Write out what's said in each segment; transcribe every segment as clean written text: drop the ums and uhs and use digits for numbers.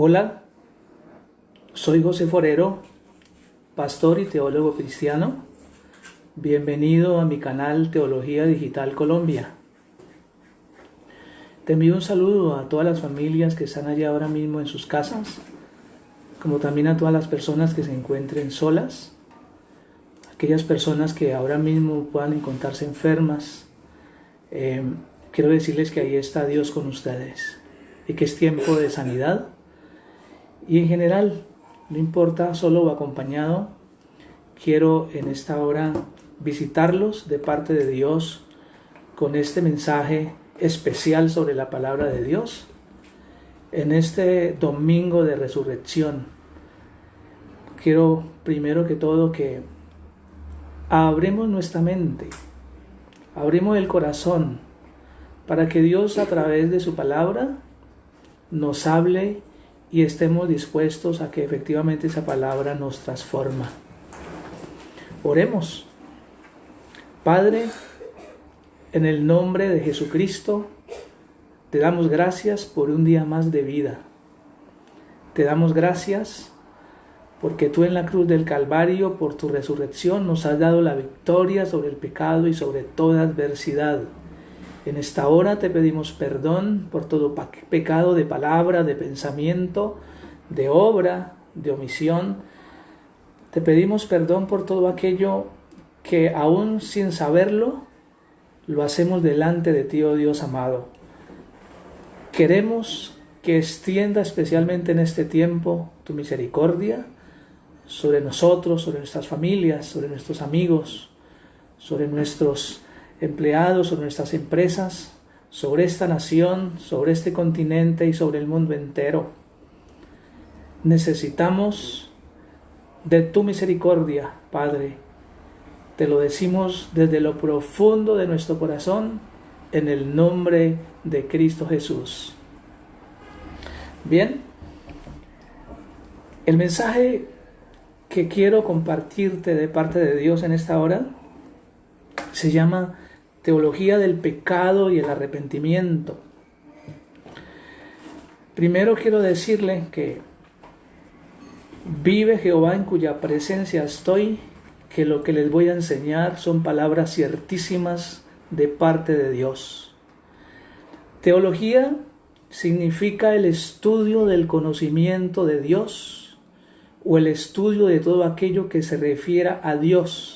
Hola, soy José Forero, pastor y teólogo cristiano. Bienvenido a mi canal Teología Digital Colombia. Te envío un saludo a todas las familias que están allá ahora mismo en sus casas, como también a todas las personas que se encuentren solas, aquellas personas que ahora mismo puedan encontrarse enfermas. Quiero decirles que ahí está Dios con ustedes y que es tiempo de sanidad. Y en general, no importa solo o acompañado, quiero en esta hora visitarlos de parte de Dios con este mensaje especial sobre la palabra de Dios. En este domingo de resurrección, quiero primero que todo que abramos nuestra mente, abrimos el corazón para que Dios a través de su palabra nos hable y estemos dispuestos a que efectivamente esa palabra nos transforma. Oremos. Padre, en el nombre de Jesucristo, te damos gracias por un día más de vida. Te damos gracias porque tú en la cruz del Calvario, por tu resurrección, nos has dado la victoria sobre el pecado y sobre toda adversidad. En esta hora te pedimos perdón por todo pecado de palabra, de pensamiento, de obra, de omisión. Te pedimos perdón por todo aquello que aún sin saberlo, lo hacemos delante de ti, oh Dios amado. Queremos que extienda especialmente en este tiempo tu misericordia sobre nosotros, sobre nuestras familias, sobre nuestros amigos, sobre nuestros empleados, sobre nuestras empresas, sobre esta nación, sobre este continente y sobre el mundo entero. Necesitamos de tu misericordia, Padre. Te lo decimos desde lo profundo de nuestro corazón, en el nombre de Cristo Jesús. Bien, el mensaje que quiero compartirte de parte de Dios en esta hora se llama Teología del pecado y el arrepentimiento. Primero quiero decirle que vive Jehová en cuya presencia estoy, que lo que les voy a enseñar son palabras ciertísimas de parte de Dios. Teología significa el estudio del conocimiento de Dios o el estudio de todo aquello que se refiera a Dios.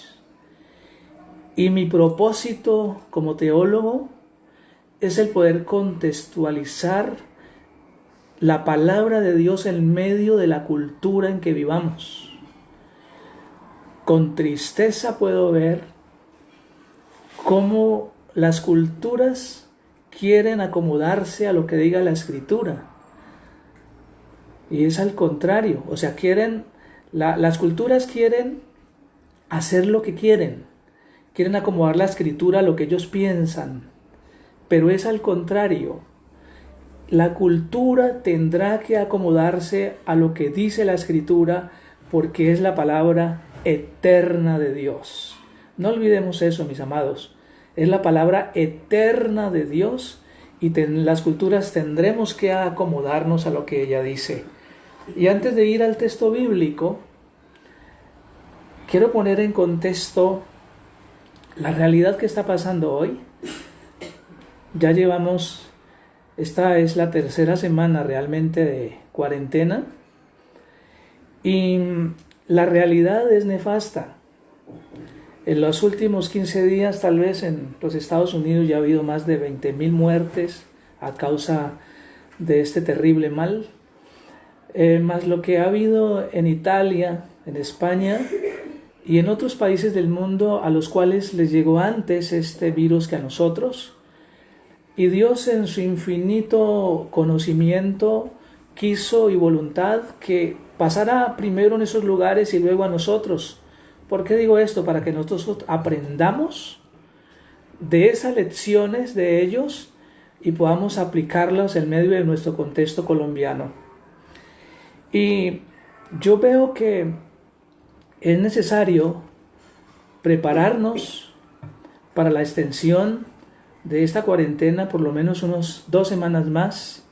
Y mi propósito como teólogo es el poder contextualizar la palabra de Dios en medio de la cultura en que vivamos. Con tristeza puedo ver cómo las culturas quieren acomodarse a lo que diga la Escritura. Y es al contrario, o sea, las culturas quieren hacer lo que quieren acomodar la Escritura a lo que ellos piensan, pero es al contrario. La cultura tendrá que acomodarse a lo que dice la Escritura porque es la palabra eterna de Dios. No olvidemos eso, mis amados. Es la palabra eterna de Dios y las culturas tendremos que acomodarnos a lo que ella dice. Y antes de ir al texto bíblico, quiero poner en contexto la realidad que está pasando hoy. Ya esta es la tercera semana realmente de cuarentena y la realidad es nefasta. En los últimos 15 días, tal vez en los Estados Unidos ya ha habido más de 20,000 muertes a causa de este terrible mal, más lo que ha habido en Italia, en España y en otros países del mundo a los cuales les llegó antes este virus que a nosotros. Y Dios en su infinito conocimiento quiso y voluntad que pasara primero en esos lugares y luego a nosotros. ¿Por qué digo esto? Para que nosotros aprendamos de esas lecciones de ellos y podamos aplicarlas en medio de nuestro contexto colombiano. Y yo veo que es necesario prepararnos para la extensión de esta cuarentena por lo menos unos 2 semanas más,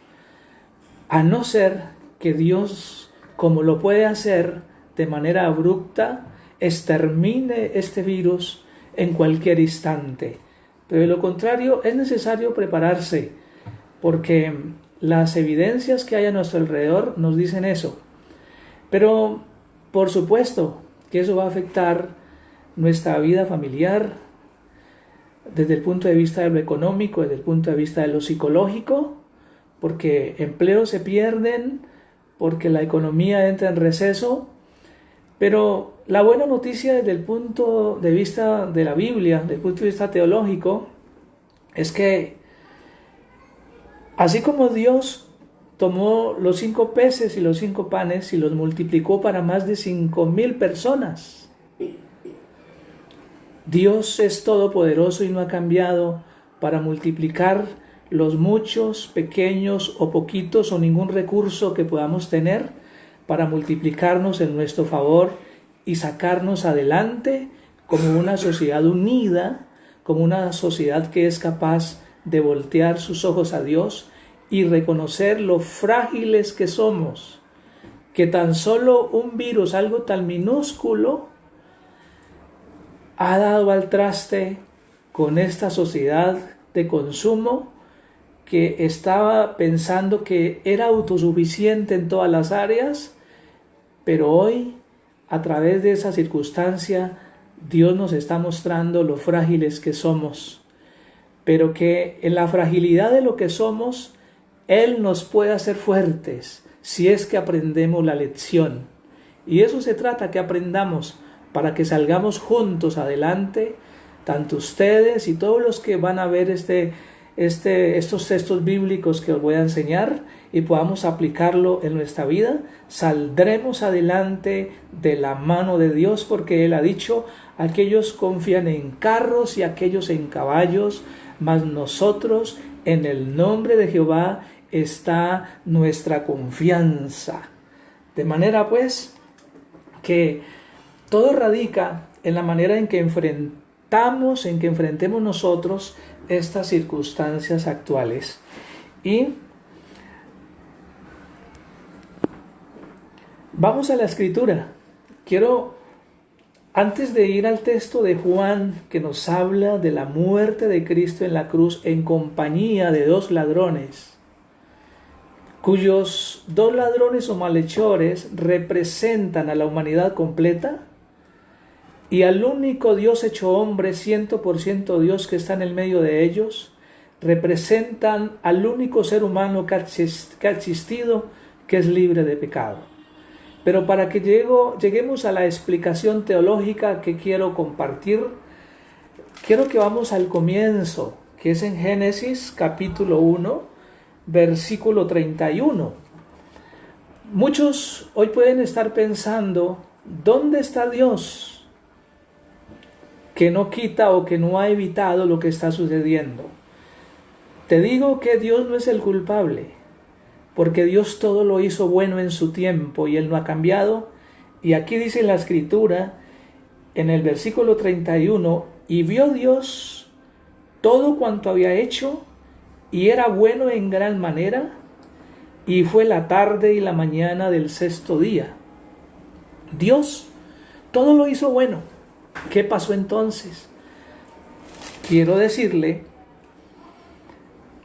a no ser que Dios, como lo puede hacer de manera abrupta, extermine este virus en cualquier instante. Pero de lo contrario, es necesario prepararse, porque las evidencias que hay a nuestro alrededor nos dicen eso. Pero, por supuesto, que eso va a afectar nuestra vida familiar, desde el punto de vista de lo económico, desde el punto de vista de lo psicológico, porque empleos se pierden, porque la economía entra en receso. Pero la buena noticia desde el punto de vista de la Biblia, desde el punto de vista teológico, es que así como Dios tomó los 5 peces y los 5 panes y los multiplicó para más de 5,000 personas, Dios es todopoderoso y no ha cambiado para multiplicar los muchos, pequeños o poquitos o ningún recurso que podamos tener, para multiplicarnos en nuestro favor y sacarnos adelante como una sociedad unida, como una sociedad que es capaz de voltear sus ojos a Dios y reconocer lo frágiles que somos, que tan solo un virus, algo tan minúsculo, ha dado al traste con esta sociedad de consumo que estaba pensando que era autosuficiente en todas las áreas, pero hoy, a través de esa circunstancia, Dios nos está mostrando lo frágiles que somos, pero que en la fragilidad de lo que somos, Él nos puede hacer fuertes si es que aprendemos la lección. Y eso se trata, que aprendamos para que salgamos juntos adelante, tanto ustedes y todos los que van a ver estos textos bíblicos que os voy a enseñar, y podamos aplicarlo en nuestra vida. Saldremos adelante de la mano de Dios, porque Él ha dicho: aquellos confían en carros y aquellos en caballos, mas nosotros en el nombre de Jehová está nuestra confianza. De manera pues que todo radica en la manera en que enfrentemos nosotros estas circunstancias actuales. Y vamos a la escritura. Quiero, antes de ir al texto de Juan, que nos habla de la muerte de Cristo en la cruz en compañía de 2 ladrones, cuyos 2 ladrones o malhechores representan a la humanidad completa, y al único Dios hecho hombre, 100% Dios, que está en el medio de ellos, representan al único ser humano que ha existido, que es libre de pecado. Pero para que lleguemos a la explicación teológica que quiero compartir, quiero que vamos al comienzo, que es en Génesis capítulo 1, versículo 31. Muchos hoy pueden estar pensando: ¿dónde está Dios, que no quita o que no ha evitado lo que está sucediendo? Te digo que Dios no es el culpable, porque Dios todo lo hizo bueno en su tiempo y Él no ha cambiado. Y aquí dice en la escritura, en el versículo 31, y vio Dios todo cuanto había hecho, y era bueno en gran manera, y fue la tarde y la mañana del 6º día. Dios todo lo hizo bueno. ¿Qué pasó entonces? Quiero decirle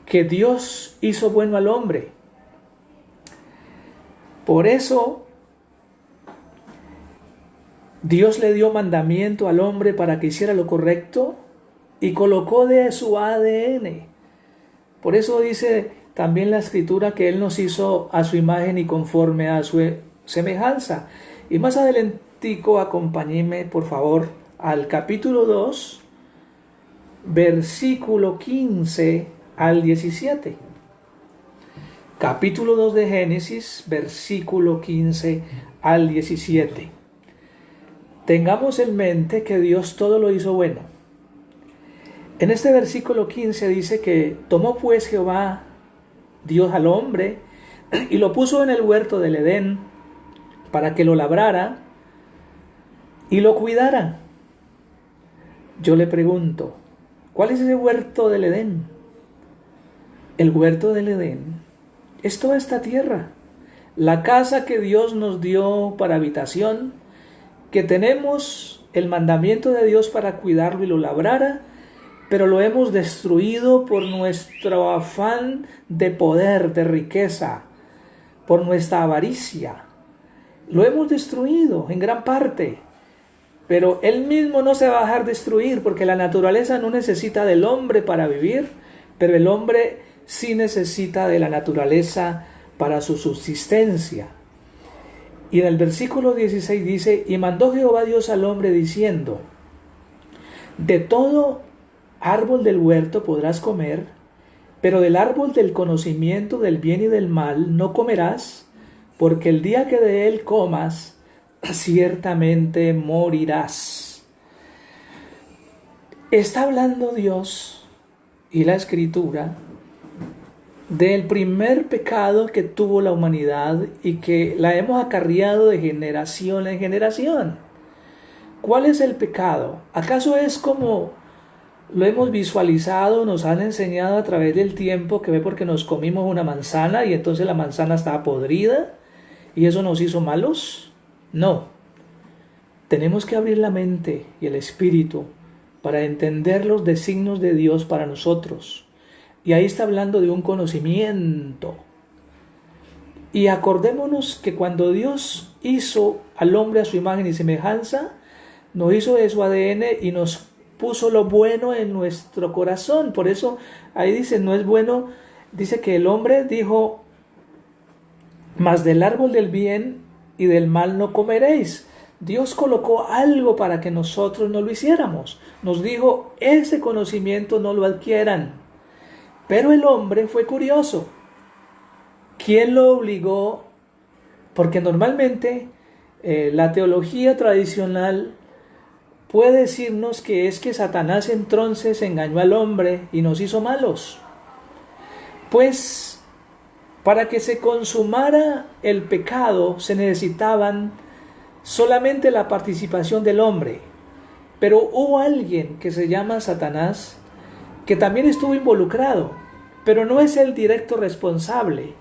que Dios hizo bueno al hombre. Por eso Dios le dio mandamiento al hombre para que hiciera lo correcto y colocó de su ADN. Por eso dice también la escritura que Él nos hizo a su imagen y conforme a su semejanza. Y más adelantico, acompáñeme por favor al capítulo 2, versículo 15 al 17. Capítulo 2 de Génesis, versículo 15 al 17. Tengamos en mente que Dios todo lo hizo bueno. En este versículo 15 dice que tomó pues Jehová Dios al hombre y lo puso en el huerto del Edén para que lo labrara y lo cuidara. Yo le pregunto, ¿cuál es ese huerto del Edén? El huerto del Edén es toda esta tierra. la casa que Dios nos dio para habitación, que tenemos el mandamiento de Dios para cuidarlo y lo labrara, pero lo hemos destruido por nuestro afán de poder, de riqueza, por nuestra avaricia. Lo hemos destruido en gran parte, pero Él mismo no se va a dejar destruir, porque la naturaleza no necesita del hombre para vivir, pero el hombre sí necesita de la naturaleza para su subsistencia. Y en el versículo 16 dice: y mandó Jehová Dios al hombre diciendo: de todo árbol del huerto podrás comer, pero del árbol del conocimiento del bien y del mal no comerás, porque el día que de él comas, ciertamente morirás. Está hablando Dios y la Escritura del primer pecado que tuvo la humanidad y que la hemos acarreado de generación en generación. ¿Cuál es el pecado? ¿Acaso es como lo hemos visualizado, nos han enseñado a través del tiempo, que ve porque nos comimos una manzana y entonces la manzana estaba podrida y eso nos hizo malos? No. Tenemos que abrir la mente y el espíritu para entender los designios de Dios para nosotros. Y ahí está hablando de un conocimiento. Y acordémonos que cuando Dios hizo al hombre a su imagen y semejanza, nos hizo de su ADN y nos puso lo bueno en nuestro corazón. Por eso ahí dice, no es bueno, dice que el hombre dijo: mas del árbol del bien y del mal no comeréis. Dios colocó algo para que nosotros no lo hiciéramos. Nos dijo: ese conocimiento no lo adquieran. Pero el hombre fue curioso. ¿Quién lo obligó? Porque normalmente la teología tradicional puede decirnos que es que Satanás entonces engañó al hombre y nos hizo malos. Pues para que se consumara el pecado se necesitaban solamente la participación del hombre. Pero hubo alguien que se llama Satanás, que también estuvo involucrado, pero no es el directo responsable,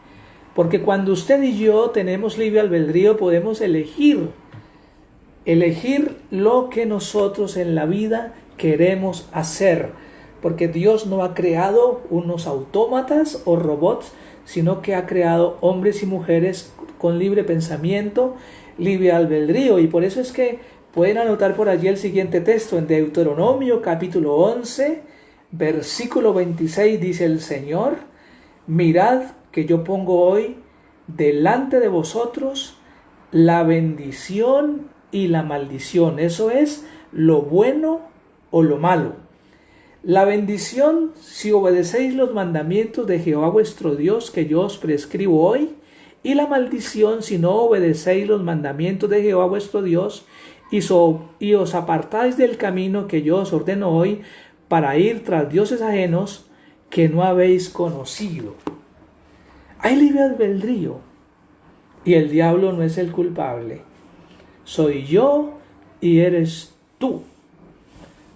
porque cuando usted y yo tenemos libre albedrío podemos elegir lo que nosotros en la vida queremos hacer, porque Dios no ha creado unos autómatas o robots, sino que ha creado hombres y mujeres con libre pensamiento, libre albedrío. Y por eso es que pueden anotar por allí el siguiente texto en Deuteronomio capítulo 11, versículo 26, dice el Señor: mirad que yo pongo hoy delante de vosotros la bendición y la maldición. Eso es lo bueno o lo malo. La bendición si obedecéis los mandamientos de Jehová vuestro Dios que yo os prescribo hoy, y la maldición si no obedecéis los mandamientos de Jehová vuestro Dios y os apartáis del camino que yo os ordeno hoy, para ir tras dioses ajenos que no habéis conocido. Hay libre albedrío y el diablo no es el culpable. Soy yo y eres tú.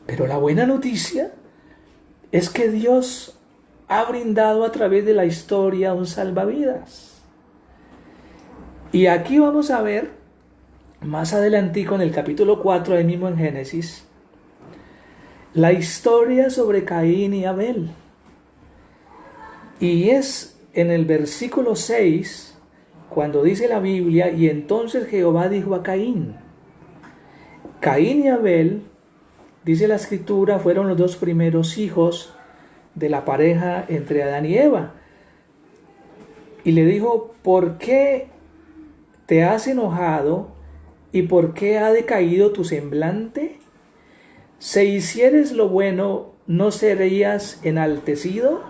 Pero la buena noticia es que Dios ha brindado a través de la historia un salvavidas. Y aquí vamos a ver más adelantico en el capítulo 4, ahí mismo en Génesis, la historia sobre Caín y Abel. Y es en el versículo 6 cuando dice la Biblia: y entonces Jehová dijo a Caín. Caín y Abel, dice la Escritura, fueron los dos primeros hijos de la pareja entre Adán y Eva. Y le dijo: ¿por qué te has enojado y por qué ha decaído tu semblante? Si hicieres lo bueno, ¿no serías enaltecido?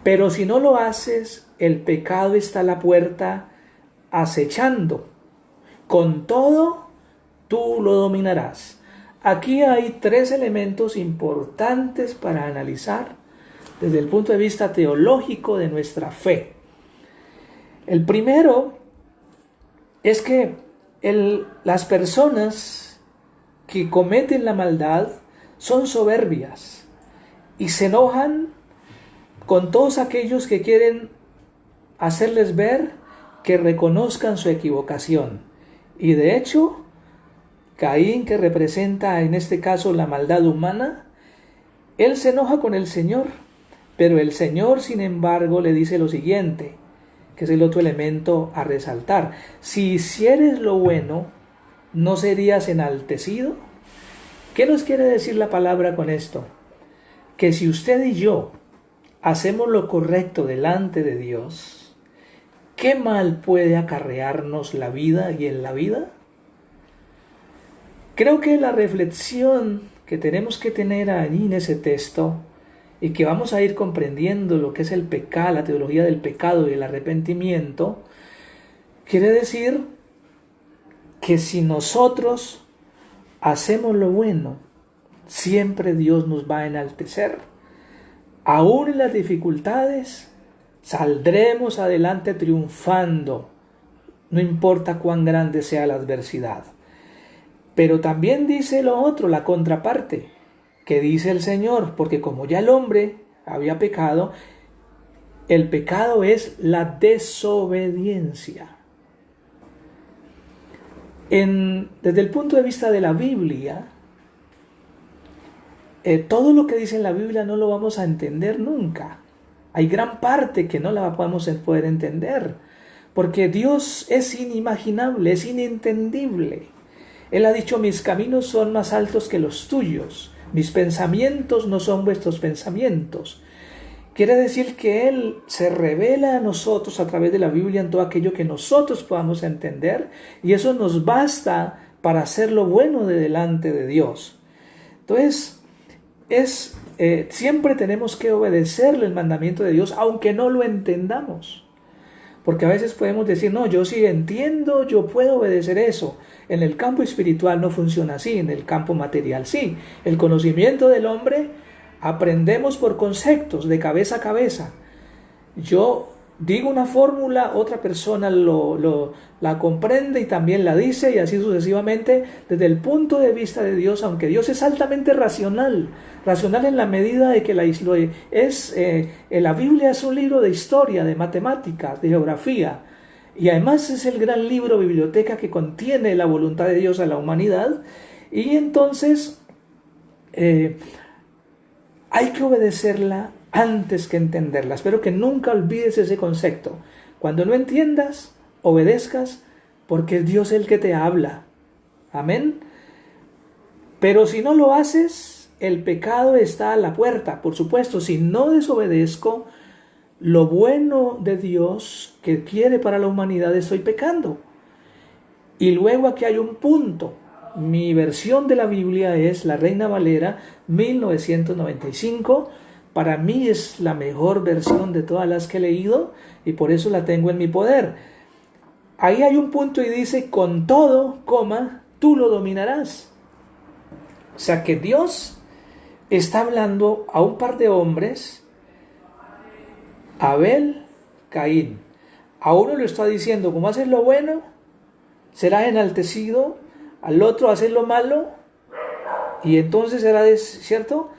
Pero si no lo haces, el pecado está a la puerta acechando. Con todo, tú lo dominarás. Aquí hay tres elementos importantes para analizar desde el punto de vista teológico de nuestra fe. El primero es que las personas que cometen la maldad son soberbias y se enojan con todos aquellos que quieren hacerles ver que reconozcan su equivocación. Y de hecho, Caín, que representa en este caso la maldad humana, él se enoja con el Señor, pero el Señor, sin embargo, le dice lo siguiente, que es el otro elemento a resaltar: si hicieres lo bueno, ¿no serías enaltecido? ¿Qué nos quiere decir la palabra con esto? Que si usted y yo hacemos lo correcto delante de Dios, ¿qué mal puede acarrearnos la vida y en la vida? Creo que la reflexión que tenemos que tener allí en ese texto, y que vamos a ir comprendiendo lo que es el pecado, la teología del pecado y el arrepentimiento, quiere decir que si nosotros hacemos lo bueno, siempre Dios nos va a enaltecer. Aún en las dificultades, saldremos adelante triunfando, no importa cuán grande sea la adversidad. Pero también dice lo otro, la contraparte, que dice el Señor, porque como ya el hombre había pecado, el pecado es la desobediencia. Desde el punto de vista de la Biblia, todo lo que dice en la Biblia no lo vamos a entender nunca. Hay gran parte que no la podemos poder entender, porque Dios es inimaginable, es inentendible. Él ha dicho: mis caminos son más altos que los tuyos, mis pensamientos no son vuestros pensamientos. Quiere decir que Él se revela a nosotros a través de la Biblia en todo aquello que nosotros podamos entender, y eso nos basta para hacer lo bueno de delante de Dios. Entonces, siempre tenemos que obedecerle el mandamiento de Dios, aunque no lo entendamos. Porque a veces podemos decir: no, yo sí entiendo, yo puedo obedecer eso. En el campo espiritual no funciona así, en el campo material sí. El conocimiento del hombre aprendemos por conceptos, de cabeza a cabeza. Yo digo una fórmula, otra persona la comprende y también la dice, y así sucesivamente. Desde el punto de vista de Dios, aunque Dios es altamente racional en la medida de que la Biblia es un libro de historia, de matemáticas, de geografía, y además es el gran libro biblioteca que contiene la voluntad de Dios a la humanidad, y entonces hay que obedecerla antes que entenderla. Espero que nunca olvides ese concepto. Cuando no entiendas, obedezcas, porque es Dios el que te habla. Amén. Pero si no lo haces, el pecado está a la puerta. Por supuesto, si no desobedezco lo bueno de Dios que quiere para la humanidad, estoy pecando. Y luego aquí hay un punto. Mi versión de la Biblia es la Reina Valera 1995. Para mí es la mejor versión de todas las que he leído, y por eso la tengo en mi poder. Ahí hay un punto y dice: con todo, tú lo dominarás. O sea que Dios está hablando a un par de hombres, Abel, Caín. A uno le está diciendo: como haces lo bueno, serás enaltecido. Al otro, haces lo malo, y entonces será ¿cierto?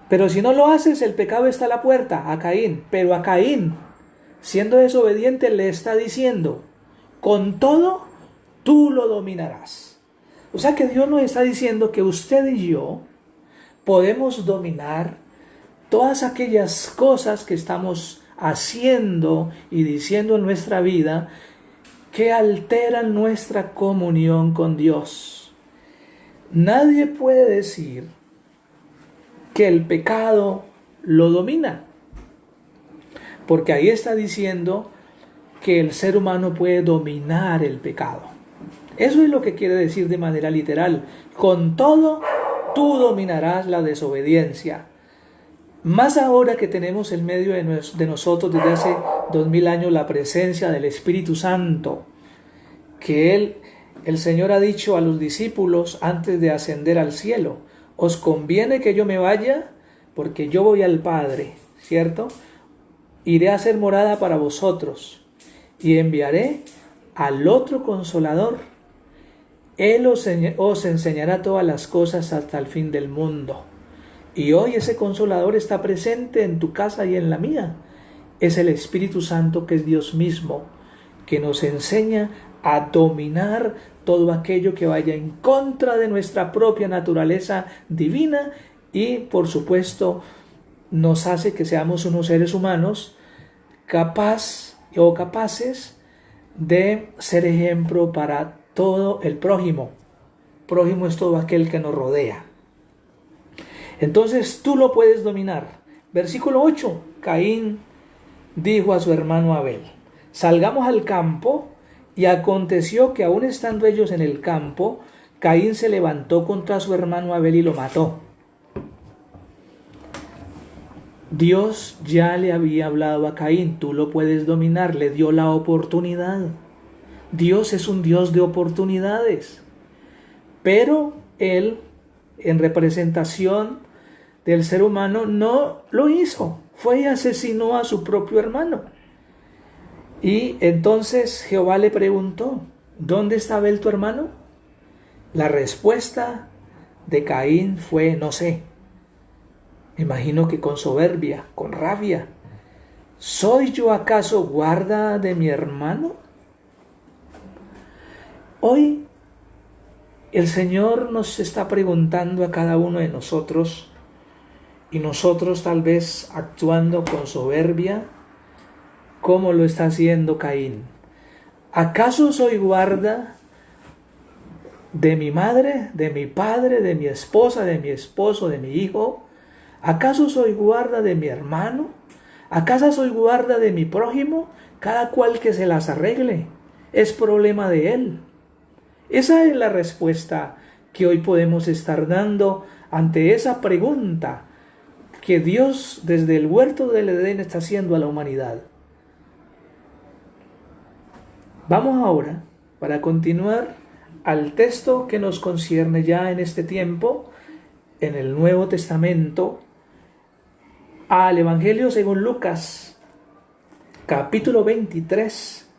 Pero si no lo haces, el pecado está a la puerta, a Caín. Pero a Caín, siendo desobediente, le está diciendo: con todo, tú lo dominarás. O sea que Dios nos está diciendo que usted y yo podemos dominar todas aquellas cosas que estamos haciendo y diciendo en nuestra vida que alteran nuestra comunión con Dios. Nadie puede decir que el pecado lo domina, porque ahí está diciendo que el ser humano puede dominar el pecado. Eso es lo que quiere decir de manera literal: con todo, tú dominarás la desobediencia. Más ahora que tenemos en medio de nosotros desde hace 2000 años la presencia del Espíritu Santo, que el Señor ha dicho a los discípulos antes de ascender al cielo: os conviene que yo me vaya, porque yo voy al Padre, ¿cierto? Iré a hacer morada para vosotros, y enviaré al otro Consolador. Él os enseñará todas las cosas hasta el fin del mundo. Y hoy ese Consolador está presente en tu casa y en la mía. es el Espíritu Santo, que es Dios mismo, que nos enseña a dominar todo aquello que vaya en contra de nuestra propia naturaleza divina y, por supuesto, nos hace que seamos unos seres humanos capaces de ser ejemplo para todo el prójimo. Prójimo es todo aquel que nos rodea. Entonces tú lo puedes dominar. Versículo 8. Caín dijo a su hermano Abel: salgamos al campo. Y aconteció que aun estando ellos en el campo, Caín se levantó contra su hermano Abel y lo mató. Dios ya le había hablado a Caín: tú lo puedes dominar. Le dio la oportunidad. Dios es un Dios de oportunidades. Pero él, en representación del ser humano, no lo hizo. Fue y asesinó a su propio hermano. Y entonces Jehová le preguntó: ¿dónde está Abel tu hermano? La respuesta de Caín fue: no sé. Me imagino que con soberbia, con rabia. ¿Soy yo acaso guarda de mi hermano? Hoy el Señor nos está preguntando a cada uno de nosotros, y nosotros tal vez actuando con soberbia, ¿cómo lo está haciendo Caín? ¿Acaso soy guarda de mi madre, de mi padre, de mi esposa, de mi esposo, de mi hijo? ¿Acaso soy guarda de mi hermano? ¿Acaso soy guarda de mi prójimo? Cada cual que se las arregle. Es problema de él. Esa es la respuesta que hoy podemos estar dando ante esa pregunta que Dios desde el huerto del Edén está haciendo a la humanidad. Vamos ahora, para continuar, al texto que nos concierne ya en este tiempo, en el Nuevo Testamento, al Evangelio según Lucas, capítulo 23,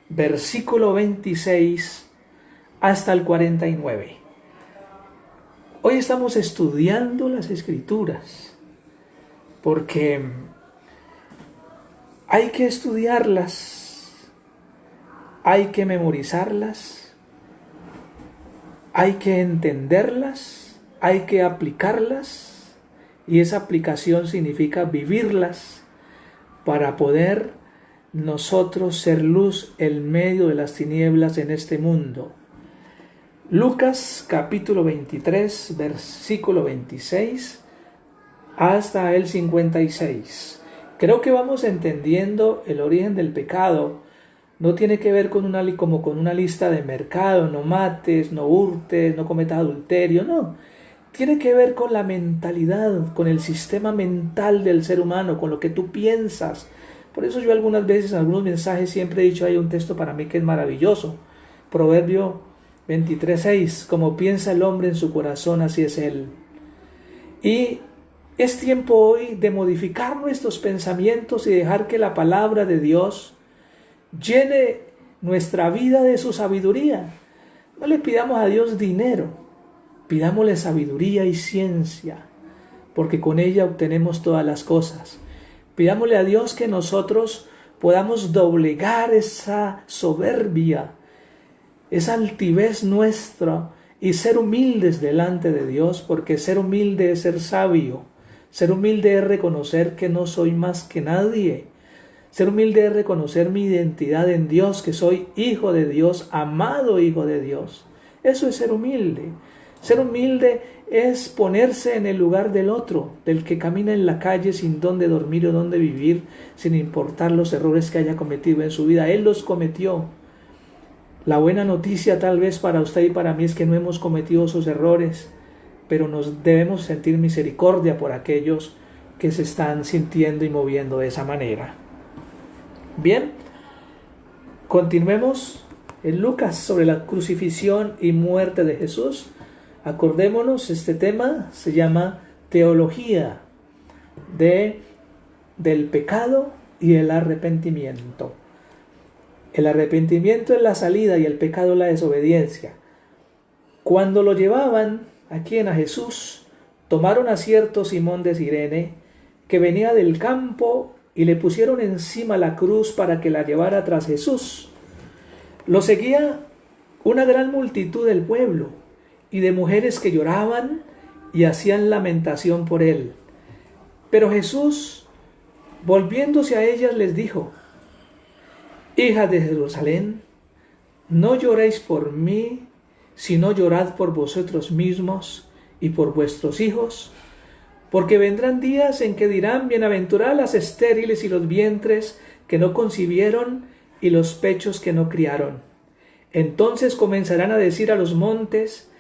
versículo 26 hasta el 49. Hoy estamos estudiando las Escrituras, porque hay que estudiarlas. Hay que memorizarlas, hay que entenderlas, hay que aplicarlas, y esa aplicación significa vivirlas para poder nosotros ser luz en medio de las tinieblas en este mundo. Lucas capítulo 23, versículo 26 hasta el 56. Creo que vamos entendiendo el origen del pecado. No tiene que ver con una lista de mercado: no mates, no hurtes, no cometas adulterio, no. Tiene que ver con la mentalidad, con el sistema mental del ser humano, con lo que tú piensas. Por eso yo algunas veces, en algunos mensajes, siempre he dicho: hay un texto para mí que es maravilloso. Proverbio 23:6, como piensa el hombre en su corazón, así es él. Y es tiempo hoy de modificar nuestros pensamientos y dejar que la palabra de Dios llene nuestra vida de su sabiduría. No le pidamos a Dios dinero, pidámosle sabiduría y ciencia, porque con ella obtenemos todas las cosas. Pidámosle a Dios que nosotros podamos doblegar esa soberbia, esa altivez nuestra, y ser humildes delante de Dios, porque ser humilde es ser sabio. Ser humilde es reconocer que no soy más que nadie. Ser humilde es reconocer mi identidad en Dios, que soy hijo de Dios, amado hijo de Dios. Eso es ser humilde. Ser humilde es ponerse en el lugar del otro, del que camina en la calle sin dónde dormir o dónde vivir, sin importar los errores que haya cometido en su vida. Él los cometió. La buena noticia tal vez para usted y para mí es que no hemos cometido esos errores, pero nos debemos sentir misericordia por aquellos que se están sintiendo y moviendo de esa manera. Bien, continuemos en Lucas sobre la crucifixión y muerte de Jesús. Acordémonos, este tema se llama teología del pecado y el arrepentimiento. El arrepentimiento es la salida y el pecado la desobediencia. Cuando lo llevaban a Jesús, tomaron a cierto Simón de Cirene, que venía del campo y le pusieron encima la cruz para que la llevara tras Jesús. Lo seguía una gran multitud del pueblo y de mujeres que lloraban y hacían lamentación por él. Pero Jesús, volviéndose a ellas, les dijo: hijas de Jerusalén, no lloréis por mí, sino llorad por vosotros mismos y por vuestros hijos, porque vendrán días en que dirán: bienaventuradas las estériles y los vientres que no concibieron y los pechos que no criaron. Entonces comenzarán a decir a los montes: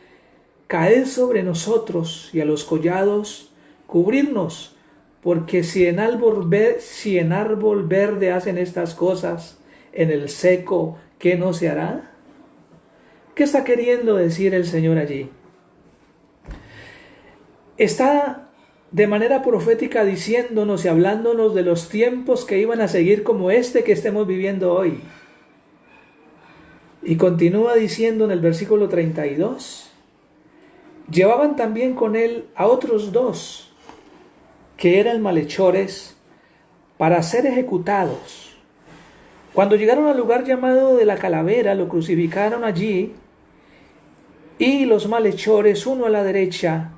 caed sobre nosotros, y a los collados: cubrirnos, porque si en árbol verde hacen estas cosas, en el seco, ¿qué no se hará? ¿Qué está queriendo decir el Señor allí? Está de manera profética diciéndonos y hablándonos de los tiempos que iban a seguir como este que estemos viviendo hoy. Y continúa diciendo en el versículo 32: llevaban también con él a otros dos, que eran malhechores, para ser ejecutados. Cuando llegaron al lugar llamado de la Calavera, lo crucificaron allí, y los malhechores, uno a la derecha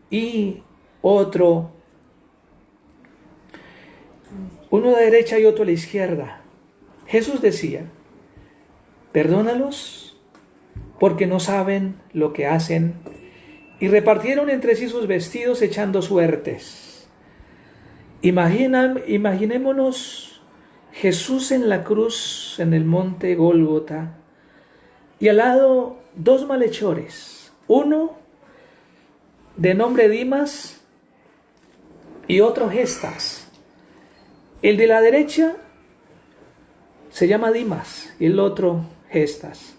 y otro, uno a la derecha y otro a la izquierda. Jesús decía: perdónalos, porque no saben lo que hacen. Y repartieron entre sí sus vestidos, echando suertes. Imaginémonos Jesús en la cruz, en el monte Gólgota, y al lado dos malhechores, uno de nombre Dimas y otro Gestas. El de la derecha se llama Dimas y el otro Gestas.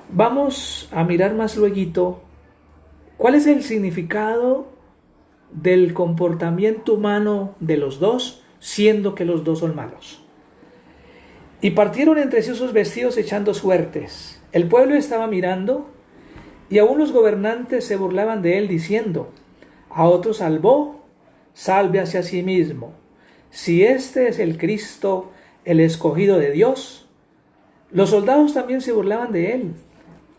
Vamos a mirar más lueguito cuál es el significado del comportamiento humano de los dos, siendo que los dos son malos. Y partieron entre sí sus vestidos, echando suertes. El pueblo estaba mirando, y aún los gobernantes se burlaban de él, diciendo: a otro salvó, sálvese a sí mismo. Si este es el Cristo, el escogido de Dios. Los soldados también se burlaban de él,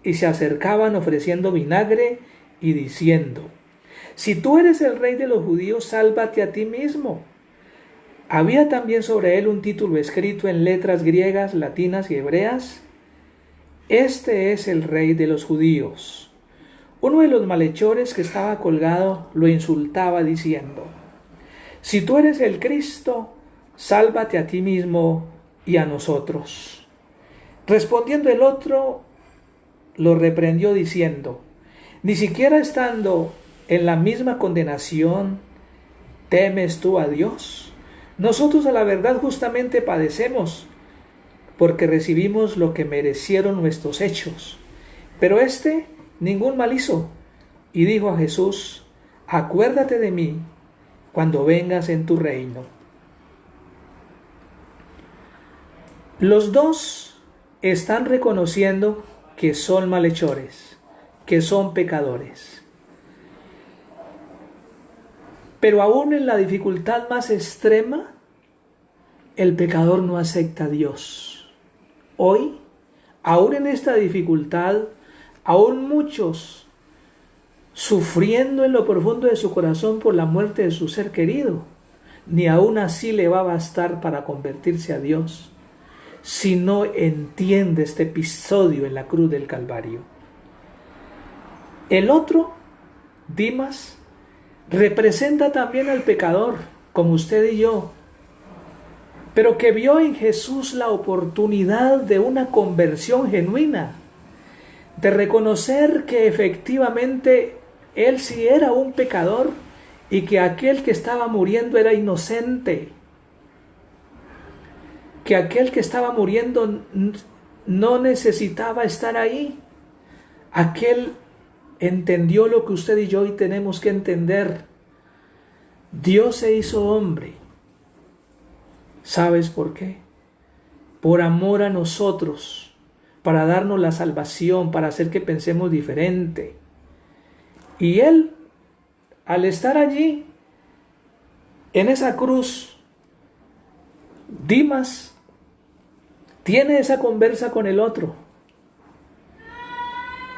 y se acercaban ofreciendo vinagre y diciendo: si tú eres el rey de los judíos, sálvate a ti mismo. Había también sobre él un título escrito en letras griegas, latinas y hebreas: este es el rey de los judíos. Uno de los malhechores que estaba colgado lo insultaba diciendo: si tú eres el Cristo, sálvate a ti mismo y a nosotros. Respondiendo el otro, lo reprendió diciendo: ni siquiera estando en la misma condenación, ¿temes tú a Dios? Nosotros a la verdad justamente padecemos, porque recibimos lo que merecieron nuestros hechos. Pero este ningún mal hizo. Y dijo a Jesús: acuérdate de mí cuando vengas en tu reino. Los dos están reconociendo que son malhechores, que son pecadores. Pero aún en la dificultad más extrema, el pecador no acepta a Dios. Hoy, aún en esta dificultad, aún muchos sufriendo en lo profundo de su corazón por la muerte de su ser querido, ni aún así le va a bastar para convertirse a Dios, si no entiende este episodio en la cruz del Calvario. El otro, Dimas, representa también al pecador, como usted y yo, pero que vio en Jesús la oportunidad de una conversión genuina, de reconocer que efectivamente él sí era un pecador y que aquel que estaba muriendo era inocente, que aquel que estaba muriendo no necesitaba estar ahí. Aquel entendió lo que usted y yo hoy tenemos que entender. Dios se hizo hombre. ¿Sabes por qué? Por amor a nosotros, para darnos la salvación, para hacer que pensemos diferente. Y Él, al estar allí, en esa cruz, Dimas tiene esa conversa con el otro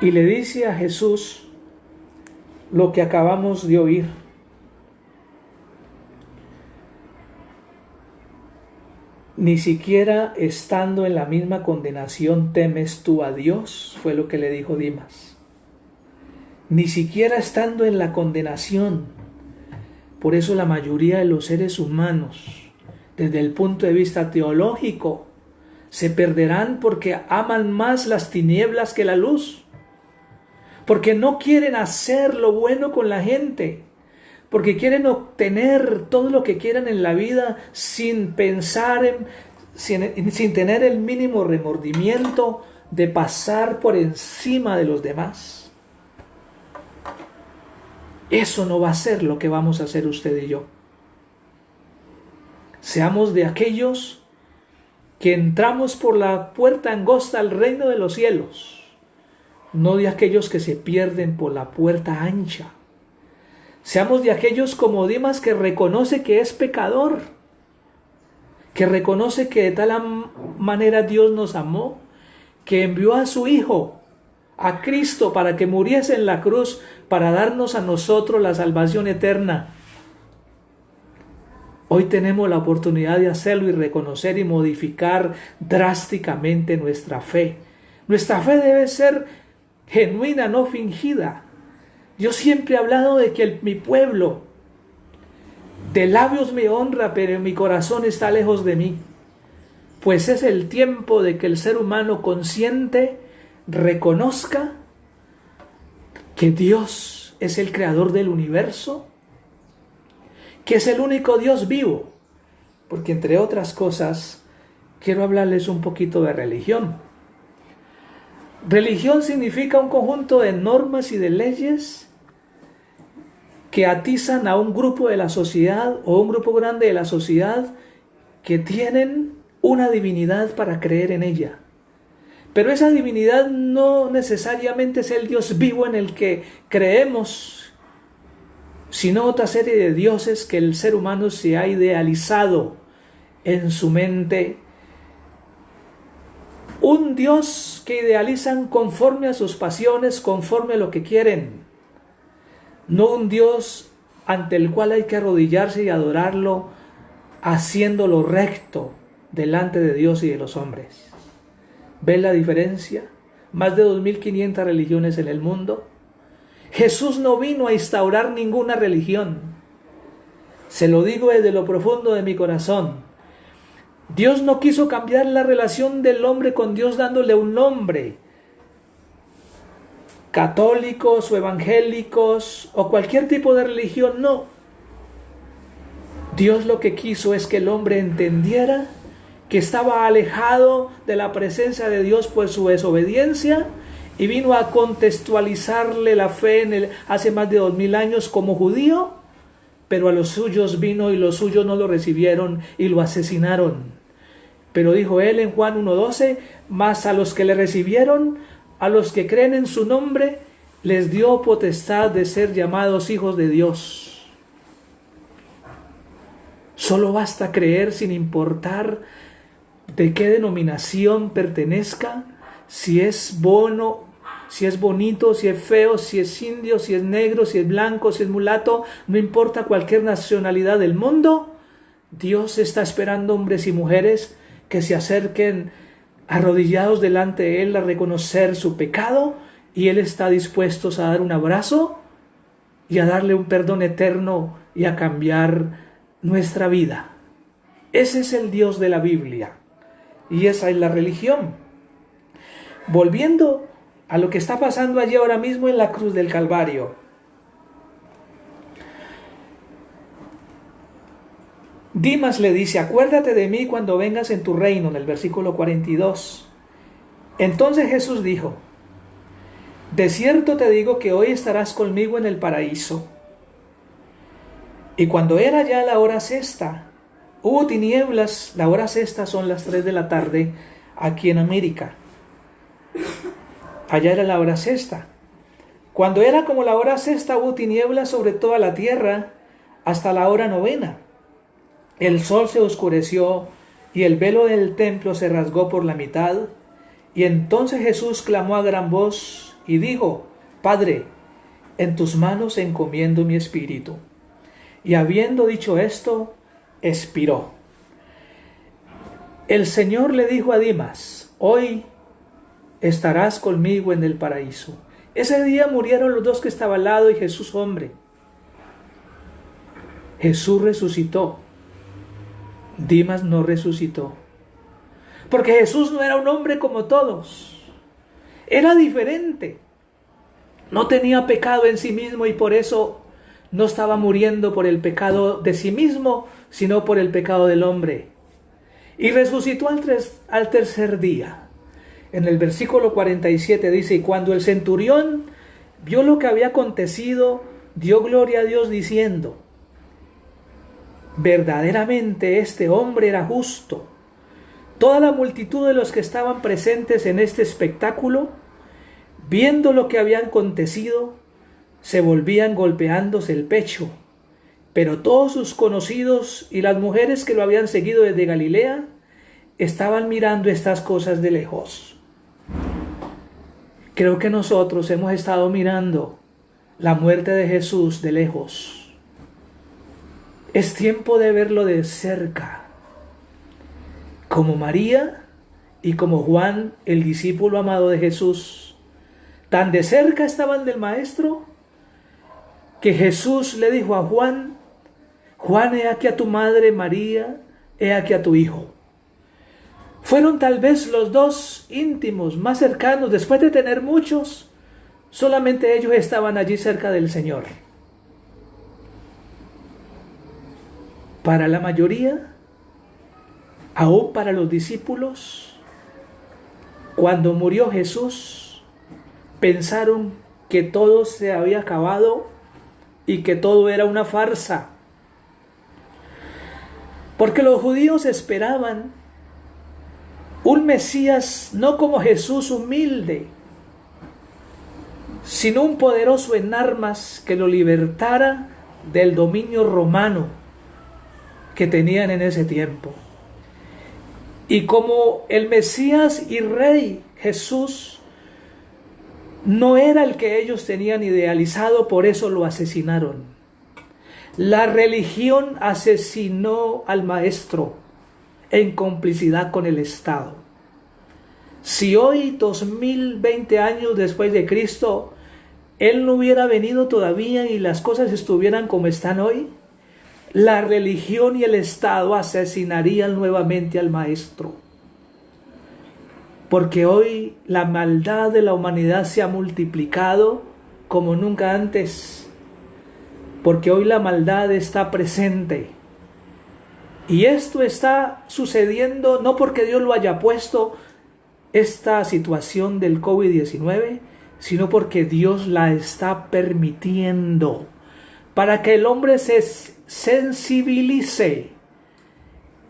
y le dice a Jesús lo que acabamos de oír. Ni siquiera estando en la misma condenación temes tú a Dios, fue lo que le dijo Dimas. Ni siquiera estando en la condenación. Por eso la mayoría de los seres humanos, desde el punto de vista teológico, se perderán porque aman más las tinieblas que la luz, porque no quieren hacer lo bueno con la gente, porque quieren obtener todo lo que quieran en la vida sin pensar, sin tener el mínimo remordimiento de pasar por encima de los demás. Eso no va a ser lo que vamos a hacer usted y yo. Seamos de aquellos que entramos por la puerta angosta al reino de los cielos, no de aquellos que se pierden por la puerta ancha. Seamos de aquellos como Dimas que reconoce que es pecador, que reconoce que de tal manera Dios nos amó, que envió a su Hijo, a Cristo, para que muriese en la cruz, para darnos a nosotros la salvación eterna. Hoy tenemos la oportunidad de hacerlo y reconocer y modificar drásticamente nuestra fe. Nuestra fe debe ser genuina, no fingida. Yo siempre he hablado de que mi pueblo de labios me honra, pero mi corazón está lejos de mí. Pues es el tiempo de que el ser humano consciente reconozca que Dios es el creador del universo, que es el único Dios vivo. Porque entre otras cosas, quiero hablarles un poquito de religión. Religión significa un conjunto de normas y de leyes que atizan a un grupo de la sociedad o un grupo grande de la sociedad que tienen una divinidad para creer en ella. Pero esa divinidad no necesariamente es el Dios vivo en el que creemos, sino otra serie de dioses que el ser humano se ha idealizado en su mente. Un Dios que idealizan conforme a sus pasiones, conforme a lo que quieren. No un Dios ante el cual hay que arrodillarse y adorarlo, haciéndolo recto delante de Dios y de los hombres. ¿Ven la diferencia? Más de 2.500 religiones en el mundo. Jesús no vino a instaurar ninguna religión. Se lo digo desde lo profundo de mi corazón. Dios no quiso cambiar la relación del hombre con Dios dándole un nombre. Católicos o evangélicos o cualquier tipo de religión, no. Dios lo que quiso es que el hombre entendiera que estaba alejado de la presencia de Dios por su desobediencia y vino a contextualizarle la fe hace más de 2000 años como judío, pero a los suyos vino y los suyos no lo recibieron y lo asesinaron. Pero dijo él en Juan 1:12, mas a los que le recibieron, a los que creen en su nombre, les dio potestad de ser llamados hijos de Dios. Solo basta creer sin importar de qué denominación pertenezca, si es bueno, si es bonito, si es feo, si es indio, si es negro, si es blanco, si es mulato, no importa cualquier nacionalidad del mundo. Dios está esperando hombres y mujeres que se acerquen arrodillados delante de Él a reconocer su pecado, y Él está dispuesto a dar un abrazo y a darle un perdón eterno y a cambiar nuestra vida. Ese es el Dios de la Biblia y esa es la religión. Volviendo a lo que está pasando allí ahora mismo en la cruz del Calvario. Dimas le dice, acuérdate de mí cuando vengas en tu reino, en el versículo 42. Entonces Jesús dijo, de cierto te digo que hoy estarás conmigo en el paraíso. Y cuando era ya la hora sexta, hubo tinieblas. La hora sexta son las 3 de la tarde aquí en América. Allá era la hora sexta. Cuando era como la hora sexta, hubo tinieblas sobre toda la tierra hasta la hora novena. El sol se oscureció y el velo del templo se rasgó por la mitad. Y entonces Jesús clamó a gran voz y dijo: Padre, en tus manos encomiendo mi espíritu. Y habiendo dicho esto, expiró. El Señor le dijo a Dimas: hoy estarás conmigo en el paraíso. Ese día murieron los dos que estaban al lado y Jesús hombre. Jesús resucitó. Dimas no resucitó. Porque Jesús no era un hombre como todos. Era diferente. No tenía pecado en sí mismo y por eso no estaba muriendo por el pecado de sí mismo, sino por el pecado del hombre. Y resucitó al tercer día. En el versículo 47 dice: y cuando el centurión vio lo que había acontecido, dio gloria a Dios diciendo: verdaderamente este hombre era justo. Toda la multitud de los que estaban presentes en este espectáculo, viendo lo que había acontecido, se volvían golpeándose el pecho. Pero todos sus conocidos y las mujeres que lo habían seguido desde Galilea estaban mirando estas cosas de lejos. Creo que nosotros hemos estado mirando la muerte de Jesús de lejos. Es tiempo de verlo de cerca, como María y como Juan, el discípulo amado de Jesús. Tan de cerca estaban del Maestro que Jesús le dijo a Juan: Juan, he aquí a tu madre, María, he aquí a tu hijo. Fueron tal vez los dos íntimos más cercanos, después de tener muchos, solamente ellos estaban allí cerca del Señor. Para la mayoría, aún para los discípulos, cuando murió Jesús, pensaron que todo se había acabado y que todo era una farsa. Porque los judíos esperaban un Mesías no como Jesús humilde, sino un poderoso en armas que lo libertara del dominio romano que tenían en ese tiempo. Y como el Mesías y Rey Jesús no era el que ellos tenían idealizado, por eso lo asesinaron. La religión asesinó al Maestro en complicidad con el Estado. Si hoy, 2020 años después de Cristo, Él no hubiera venido todavía y las cosas estuvieran como están hoy, la religión y el Estado asesinarían nuevamente al Maestro. Porque hoy la maldad de la humanidad se ha multiplicado como nunca antes. Porque hoy la maldad está presente. Y esto está sucediendo no porque Dios lo haya puesto, esta situación del COVID-19, sino porque Dios la está permitiendo para que el hombre se sensibilice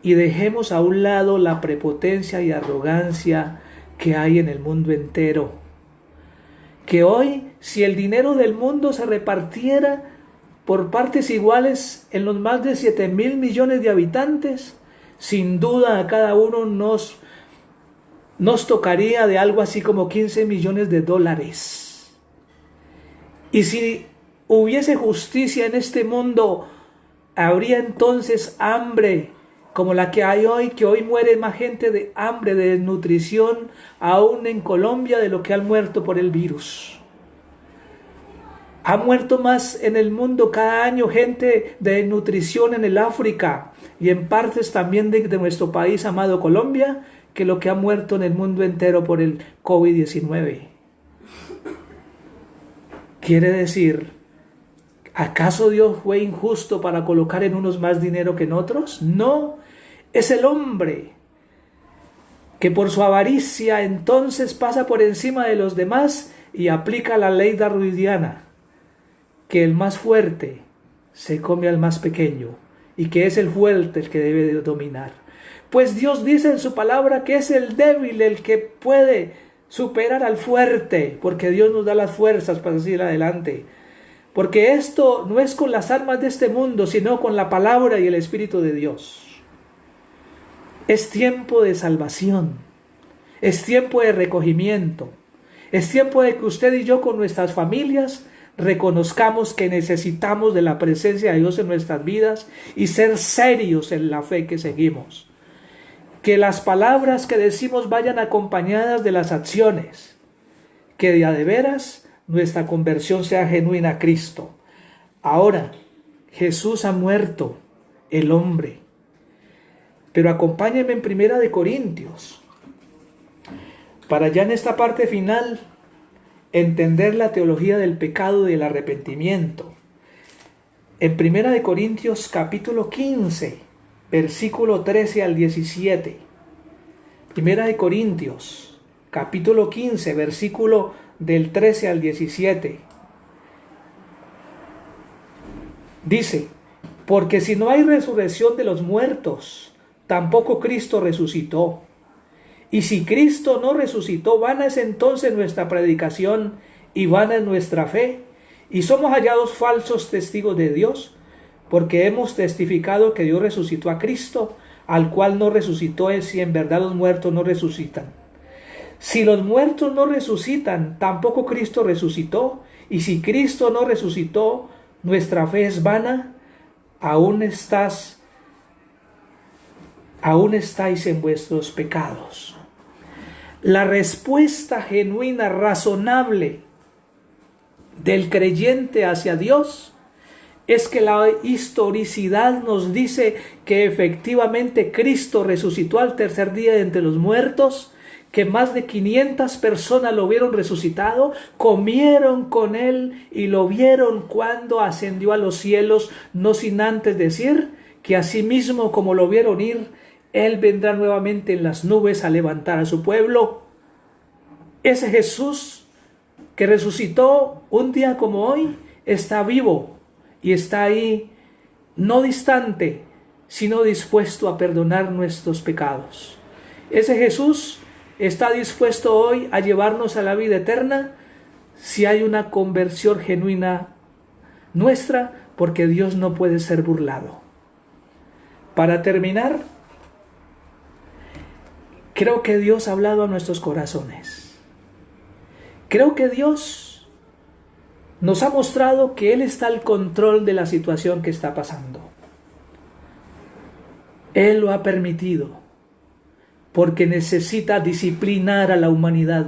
y dejemos a un lado la prepotencia y arrogancia que hay en el mundo entero. Que hoy, si el dinero del mundo se repartiera por partes iguales en los más de 7,000 millones de habitantes, sin duda a cada uno nos tocaría de algo así como 15 millones de dólares. Y si hubiese justicia en este mundo, habría entonces hambre como la que hay hoy, que hoy muere más gente de hambre, de desnutrición, aún en Colombia, de lo que han muerto por el virus. Ha muerto más en el mundo cada año gente de nutrición en el África y en partes también de nuestro país amado Colombia, que lo que ha muerto en el mundo entero por el COVID-19. Quiere decir, ¿acaso Dios fue injusto para colocar en unos más dinero que en otros? No, es el hombre que por su avaricia entonces pasa por encima de los demás y aplica la ley darwiniana, que el más fuerte se come al más pequeño y que es el fuerte el que debe de dominar. Pues Dios dice en su palabra que es el débil el que puede superar al fuerte, porque Dios nos da las fuerzas para seguir adelante. Porque esto no es con las armas de este mundo, sino con la palabra y el Espíritu de Dios. Es tiempo de salvación. Es tiempo de recogimiento. Es tiempo de que usted y yo con nuestras familias reconozcamos que necesitamos de la presencia de Dios en nuestras vidas y ser serios en la fe que seguimos. Que las palabras que decimos vayan acompañadas de las acciones. Que de a de veras nuestra conversión sea genuina a Cristo. Ahora, Jesús ha muerto, el hombre. Pero acompáñenme en 1 Corintios, para ya en esta parte final entender la teología del pecado y del arrepentimiento. En 1 Corintios capítulo 15, versículo 13 al 17. 1 Corintios capítulo 15, versículo del 13 al 17. Dice: porque si no hay resurrección de los muertos, tampoco Cristo resucitó. Y si Cristo no resucitó, vana es entonces nuestra predicación y vana es nuestra fe. Y somos hallados falsos testigos de Dios, porque hemos testificado que Dios resucitó a Cristo, al cual no resucitó es si en verdad los muertos no resucitan. Si los muertos no resucitan, tampoco Cristo resucitó. Y si Cristo no resucitó, nuestra fe es vana, aún estáis en vuestros pecados. La respuesta genuina, razonable del creyente hacia Dios es que la historicidad nos dice que efectivamente Cristo resucitó al tercer día de entre los muertos, que más de 500 personas lo vieron resucitado, comieron con él y lo vieron cuando ascendió a los cielos, no sin antes decir que asimismo como lo vieron ir, él vendrá nuevamente en las nubes a levantar a su pueblo. Ese Jesús que resucitó un día como hoy está vivo y está ahí, no distante, sino dispuesto a perdonar nuestros pecados. Ese Jesús está dispuesto hoy a llevarnos a la vida eterna si hay una conversión genuina nuestra, porque Dios no puede ser burlado. Para terminar, creo que Dios ha hablado a nuestros corazones. Creo que Dios nos ha mostrado que Él está al control de la situación que está pasando. Él lo ha permitido porque necesita disciplinar a la humanidad.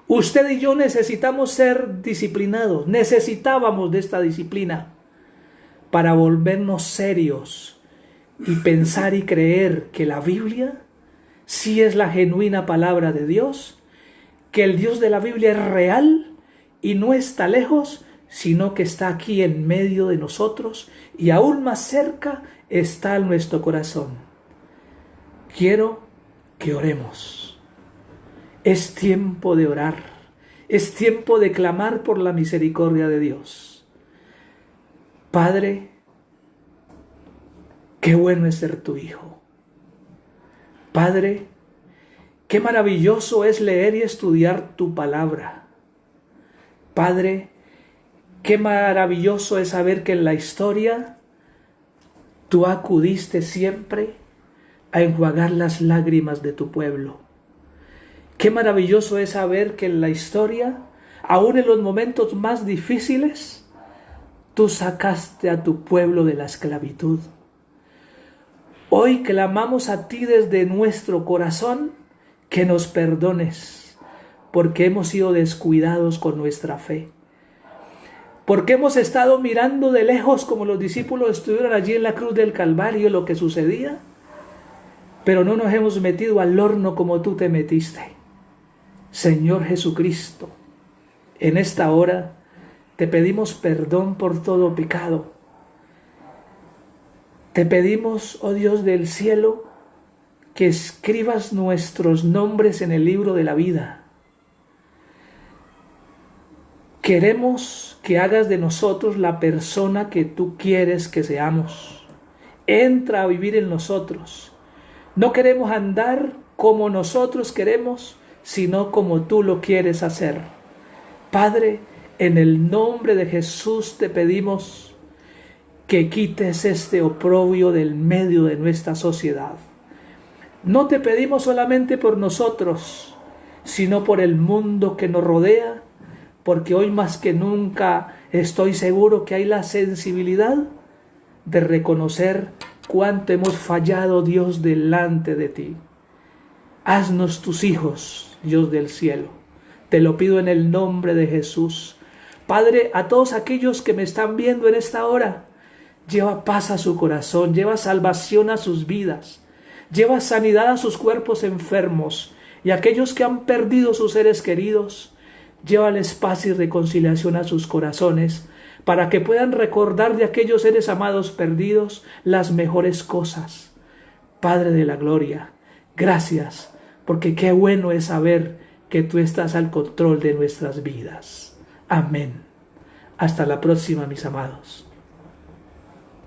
Usted y yo necesitamos ser disciplinados. Necesitábamos de esta disciplina para volvernos serios y pensar y creer que la Biblia sí es la genuina palabra de Dios, que el Dios de la Biblia es real y no está lejos, sino que está aquí en medio de nosotros y aún más cerca está en nuestro corazón. Quiero que oremos. Es tiempo de orar. Es tiempo de clamar por la misericordia de Dios. Padre, qué bueno es ser tu hijo. Padre, qué maravilloso es leer y estudiar tu palabra. Padre, qué maravilloso es saber que en la historia tú acudiste siempre a enjuagar las lágrimas de tu pueblo. Qué maravilloso es saber que en la historia, aún en los momentos más difíciles, tú sacaste a tu pueblo de la esclavitud. Hoy clamamos a ti desde nuestro corazón que nos perdones, porque hemos sido descuidados con nuestra fe. Porque hemos estado mirando de lejos como los discípulos estuvieron allí en la cruz del Calvario lo que sucedía, pero no nos hemos metido al horno como tú te metiste. Señor Jesucristo, en esta hora te pedimos perdón por todo pecado. Te pedimos, oh Dios del cielo, que escribas nuestros nombres en el libro de la vida. Queremos que hagas de nosotros la persona que tú quieres que seamos. Entra a vivir en nosotros. No queremos andar como nosotros queremos, sino como tú lo quieres hacer. Padre, en el nombre de Jesús te pedimos que quites este oprobio del medio de nuestra sociedad. No te pedimos solamente por nosotros, sino por el mundo que nos rodea, porque hoy más que nunca estoy seguro que hay la sensibilidad de reconocer cuánto hemos fallado, Dios, delante de ti. Haznos tus hijos, Dios del cielo. Te lo pido en el nombre de Jesús. Padre, a todos aquellos que me están viendo en esta hora, lleva paz a su corazón, lleva salvación a sus vidas, lleva sanidad a sus cuerpos enfermos, y aquellos que han perdido sus seres queridos, llévales paz y reconciliación a sus corazones, para que puedan recordar de aquellos seres amados perdidos las mejores cosas. Padre de la gloria, gracias, porque qué bueno es saber que tú estás al control de nuestras vidas. Amén. Hasta la próxima, mis amados.